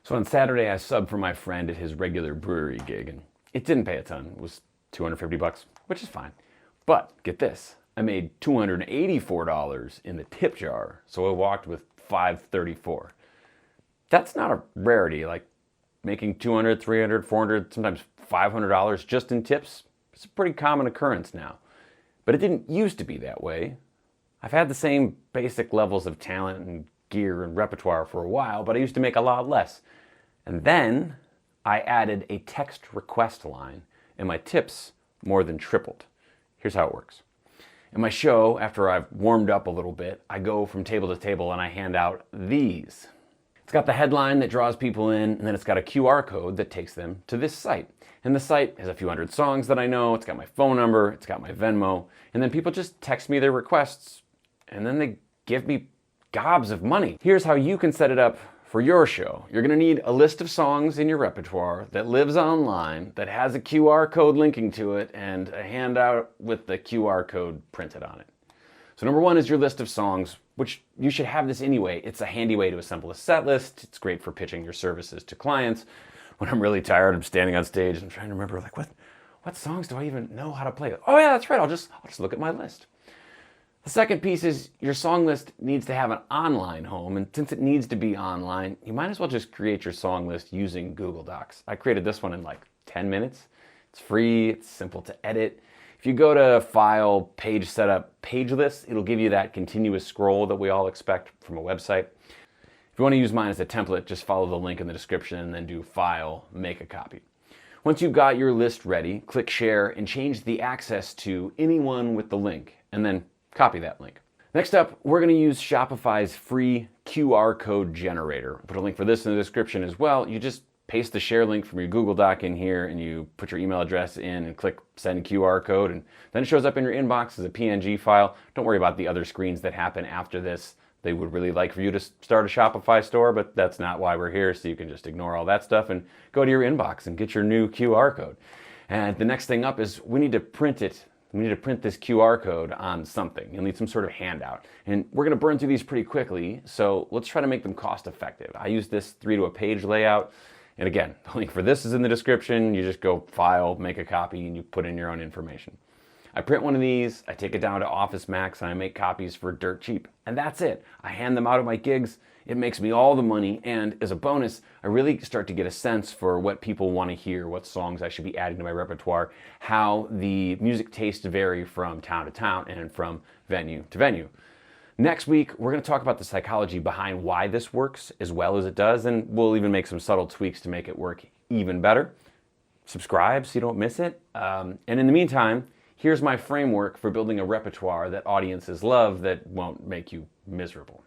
So on Saturday, I subbed for my friend at his regular brewery gig, and it didn't pay a ton. It was $250, which is fine. But get this, I made $284 in the tip jar, so I walked with $534. That's not a rarity, like making $200, $300, $400, sometimes $500 just in tips. It's a pretty common occurrence now. But it didn't used to be that way. I've had the same basic levels of talent and gear and repertoire for a while, but I used to make a lot less. And then I added a text request line, and my tips more than tripled. Here's how it works. In my show, after I've warmed up a little bit, I go from table to table and I hand out these. It's got the headline that draws people in, and then it's got a QR code that takes them to this site. And the site has a few hundred songs that I know, it's got my phone number, it's got my Venmo, and then people just text me their requests, and then they give me gobs of money. Here's how you can set it up for your show. You're gonna need a list of songs in your repertoire that lives online, that has a QR code linking to it, and a handout with the QR code printed on it. So number one is your list of songs, which you should have this anyway. It's a handy way to assemble a set list. It's great for pitching your services to clients. When I'm really tired, I'm standing on stage and I'm trying to remember, like, what songs do I even know how to play? Oh yeah, that's right, I'll just look at my list. The second piece is your song list needs to have an online home, and since it needs to be online, you might as well just create your song list using Google Docs. I created this one in like 10 minutes. It's free, it's simple to edit. If you go to File, Page Setup, Page Lists, it'll give you that continuous scroll that we all expect from a website. If you want to use mine as a template, just follow the link in the description and then do File, Make a Copy. Once you've got your list ready, click Share and change the access to anyone with the link, and then copy that link. Next up, we're going to use Shopify's free QR code generator. I'll put a link for this in the description as well. You just paste the share link from your Google Doc in here, and you put your email address in and click send QR code, and then it shows up in your inbox as a PNG file. Don't worry about the other screens that happen after this. They would really like for you to start a Shopify store, but that's not why we're here, so you can just ignore all that stuff and go to your inbox and get your new QR code. And the next thing up is we need to print it. We need to print this QR code on something. You'll need some sort of handout. And we're gonna burn through these pretty quickly, so let's try to make them cost effective. I use this 3-to-a-page layout. And again, the link for this is in the description. You just go File, Make a Copy, and you put in your own information. I print one of these, I take it down to Office Max, and I make copies for dirt cheap. And that's it. I hand them out at my gigs. It makes me all the money, and as a bonus, I really start to get a sense for what people want to hear, what songs I should be adding to my repertoire, how the music tastes vary from town to town and from venue to venue. Next week, we're going to talk about the psychology behind why this works as well as it does, and we'll even make some subtle tweaks to make it work even better. Subscribe so you don't miss it. And in the meantime, here's my framework for building a repertoire that audiences love that won't make you miserable.